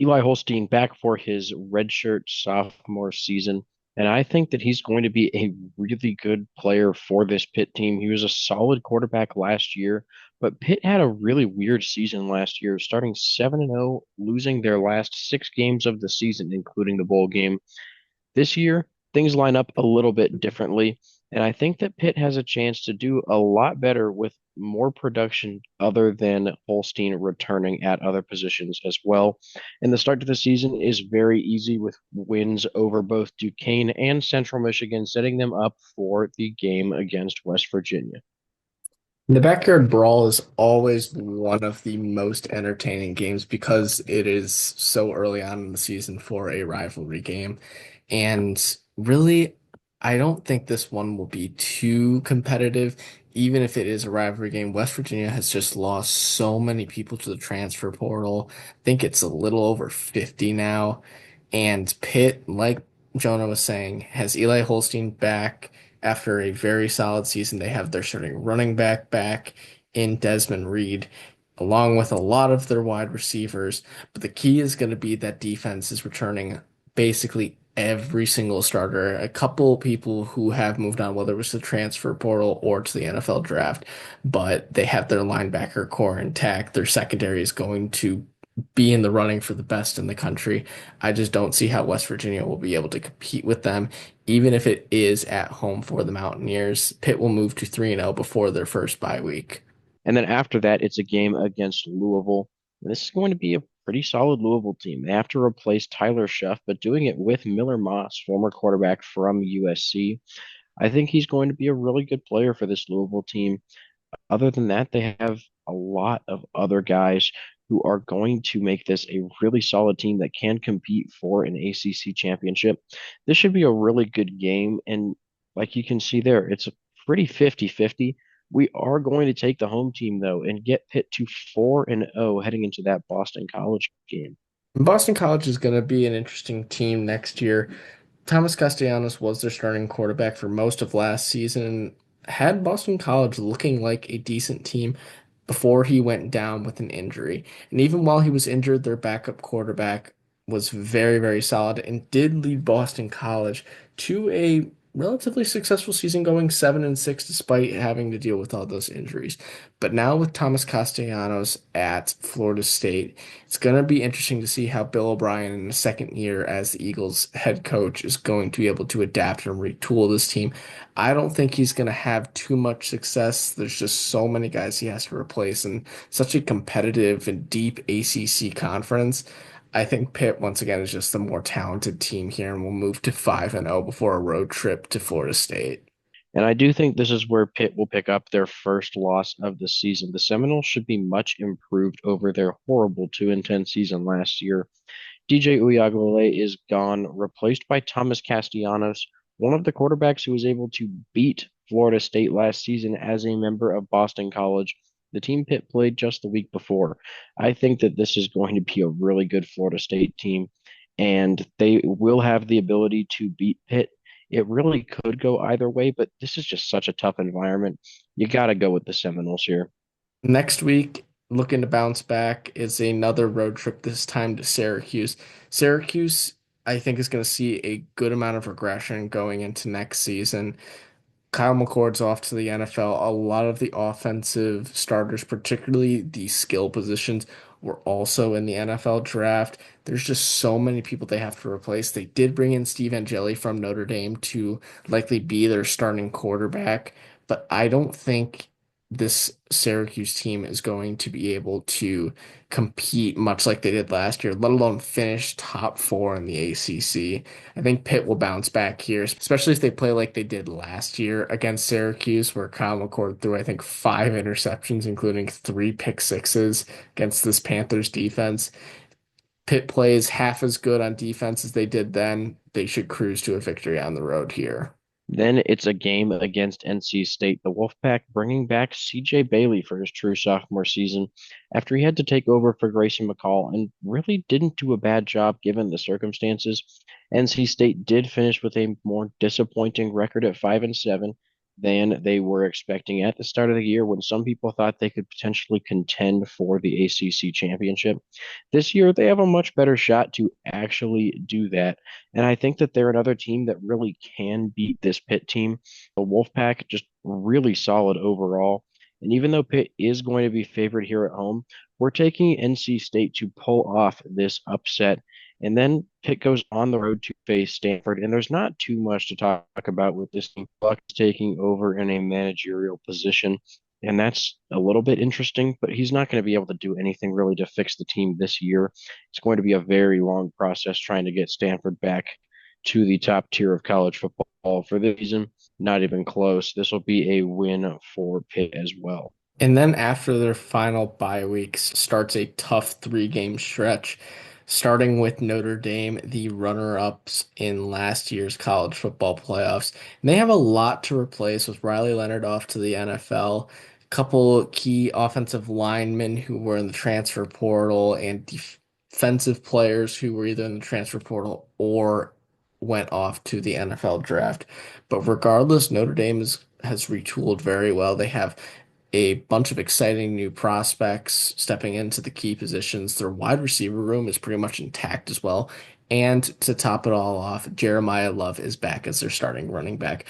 Eli Holstein back for his redshirt sophomore season. And I think that he's going to be a really good player for this Pitt team. He was a solid quarterback last year, but Pitt had a really weird season last year, starting 7-0, losing their last 6 games of the season, including the bowl game. This year, things line up a little bit differently, and I think that Pitt has a chance to do a lot better with more production other than Holstein returning at other positions as well. And the start to the season is very easy with wins over both Duquesne and Central Michigan, setting them up for the game against West Virginia. The backyard brawl is always one of the most entertaining games because it is so early on in the season for a rivalry game. And really, I don't think this one will be too competitive, even if it is a rivalry game. West Virginia has just lost so many people to the transfer portal. I think it's a little over 50 now. And Pitt, like Jonah was saying, has Eli Holstein back after a very solid season. They have their starting running back in Desmond Reed, along with a lot of their wide receivers. But the key is going to be that defense is returning basically every single starter. A couple people who have moved on, whether it was the transfer portal or to the NFL draft, but they have their linebacker core intact. Their secondary is going to be in the running for the best in the country. I just don't see how West Virginia will be able to compete with them, even if it is at home for the Mountaineers. Pitt will move to 3-0 before their first bye week. And then after that, it's a game against Louisville. And this is going to be a pretty solid Louisville team. They have to replace Tyler Shuff, but doing it with Miller Moss, former quarterback from USC. I think he's going to be a really good player for this Louisville team. Other than that, they have a lot of other guys who are going to make this a really solid team that can compete for an ACC championship. This should be a really good game. And like you can see there, it's a pretty 50-50. We are going to take the home team, though, and get Pitt to 4-0 heading into that Boston College game. Boston College is going to be an interesting team next year. Thomas Castellanos was their starting quarterback for most of last season and had Boston College looking like a decent team before he went down with an injury. And even while he was injured, their backup quarterback was very, very solid and did lead Boston College to a relatively successful season, going 7-6 despite having to deal with all those injuries. But now with Thomas Castellanos at Florida State, it's going to be interesting to see how Bill O'Brien in the second year as the Eagles head coach is going to be able to adapt and retool this team. I don't think he's going to have too much success. There's just so many guys he has to replace and such a competitive and deep ACC conference. I think Pitt, once again, is just the more talented team here and will move to 5-0 before a road trip to Florida State. And I do think this is where Pitt will pick up their first loss of the season. The Seminoles should be much improved over their horrible 2-10 season last year. DJ Uiagalelei is gone, replaced by Thomas Castellanos, one of the quarterbacks who was able to beat Florida State last season as a member of Boston College, the team Pitt played just the week before. I think that this is going to be a really good Florida State team, and they will have the ability to beat Pitt. It really could go either way, but this is just such a tough environment. You got to go with the Seminoles here. Next week, looking to bounce back, is another road trip, this time to Syracuse. Syracuse, I think, is going to see a good amount of regression going into next season. Kyle McCord's off to the NFL. A lot of the offensive starters, particularly the skill positions, were also in the NFL draft. There's just so many people they have to replace. They did bring in Steve Angeli from Notre Dame to likely be their starting quarterback, but I don't think this Syracuse team is going to be able to compete much like they did last year, let alone finish top four in the ACC. I think Pitt will bounce back here, especially if they play like they did last year against Syracuse, where Kyle McCord threw, I think, 5 interceptions, including 3 pick sixes against this Panthers defense. Pitt plays half as good on defense as they did then. They should cruise to a victory on the road here. Then it's a game against NC State, the Wolfpack bringing back CJ Bailey for his true sophomore season after he had to take over for Grayson McCall and really didn't do a bad job given the circumstances. NC State did finish with a more disappointing record at 5-7. than they were expecting at the start of the year when some people thought they could potentially contend for the ACC championship. This year, they have a much better shot to actually do that. And I think that they're another team that really can beat this Pitt team. The Wolfpack just really solid overall. And even though Pitt is going to be favored here at home, we're taking NC State to pull off this upset. And then Pitt goes on the road to face Stanford. And there's not too much to talk about with this team. Buck taking over in a managerial position. And that's a little bit interesting, but he's not going to be able to do anything really to fix the team this year. It's going to be a very long process trying to get Stanford back to the top tier of college football for this season. Not even close. This will be a win for Pitt as well. And then after their final bye weeks starts a tough three-game stretch, starting with Notre Dame, the runner-ups in last year's college football playoffs. And they have a lot to replace with Riley Leonard off to the NFL, a couple key offensive linemen who were in the transfer portal, and defensive players who were either in the transfer portal or went off to the NFL draft. But regardless, Notre Dame has retooled very well. They have a bunch of exciting new prospects stepping into the key positions. Their wide receiver room is pretty much intact as well. And to top it all off, Jeremiah Love is back as their starting running back.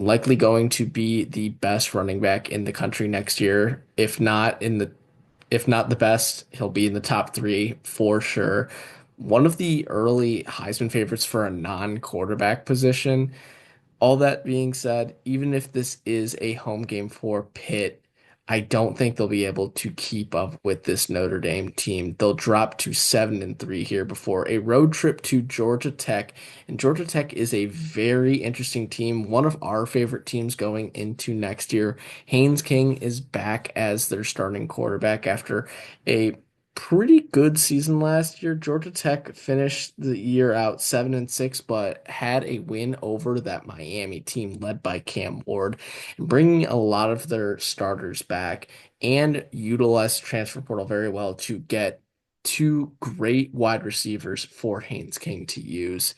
Likely going to be the best running back in the country next year. If not the best, he'll be in the top three for sure. One of the early Heisman favorites for a non-quarterback position. All that being said, even if this is a home game for Pitt, I don't think they'll be able to keep up with this Notre Dame team. They'll drop to 7-3 here before a road trip to Georgia Tech. And Georgia Tech is a very interesting team, one of our favorite teams going into next year. Haynes King is back as their starting quarterback after a pretty good season last year. Georgia Tech finished the year out 7-6, but had a win over that Miami team led by Cam Ward, and bringing a lot of their starters back and utilized transfer portal very well to get two great wide receivers for Haynes King to use.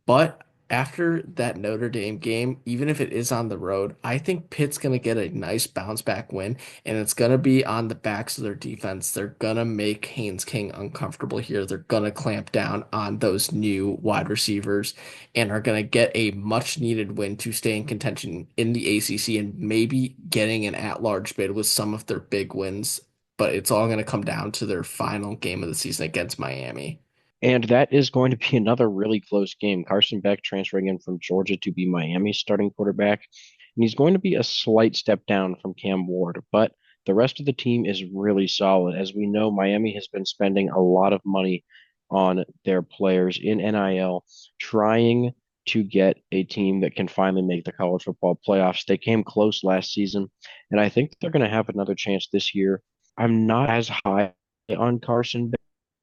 But after that Notre Dame game, even if it is on the road, I think Pitt's going to get a nice bounce back win, and it's going to be on the backs of their defense. They're going to make Haynes King uncomfortable here. They're going to clamp down on those new wide receivers and are going to get a much needed win to stay in contention in the ACC and maybe getting an at-large bid with some of their big wins. But it's all going to come down to their final game of the season against Miami. And that is going to be another really close game. Carson Beck transferring in from Georgia to be Miami's starting quarterback. And he's going to be a slight step down from Cam Ward, but the rest of the team is really solid. As we know, Miami has been spending a lot of money on their players in NIL, trying to get a team that can finally make the college football playoffs. They came close last season, and I think they're going to have another chance this year. I'm not as high on Carson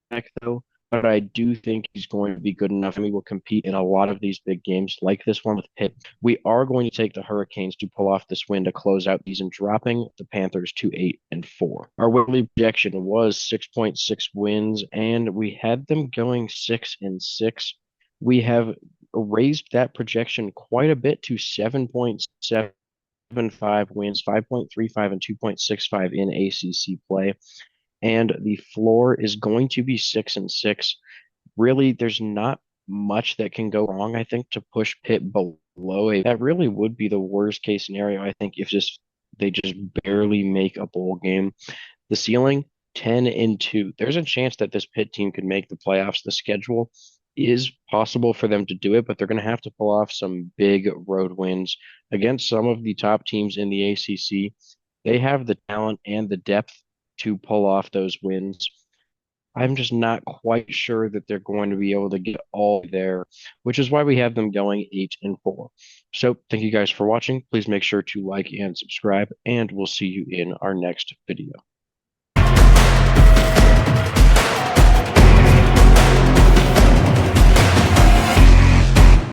Beck, though, but I do think he's going to be good enough and he will compete in a lot of these big games like this one with Pitt. We are going to take the Hurricanes to pull off this win to close out the season, dropping the Panthers to 8-4. Our weekly projection was 6.6 wins, and we had them going 6-6. We have raised that projection quite a bit to 7.75 wins, 5.35 and 2.65 in ACC play, and the floor is going to be 6-6. Really, there's not much that can go wrong, I think, to push Pitt below a that really would be the worst case scenario, I think, if just they just barely make a bowl game. The ceiling 10-2. There's a chance that this Pitt team could make the playoffs. The schedule is possible for them to do it, but they're going to have to pull off some big road wins against some of the top teams in the ACC. They have the talent and the depth to pull off those wins. I'm just not quite sure that they're going to be able to get all there, which is why we have them going 8-4. So thank you guys for watching. Please make sure to like and subscribe, and we'll see you in our next video.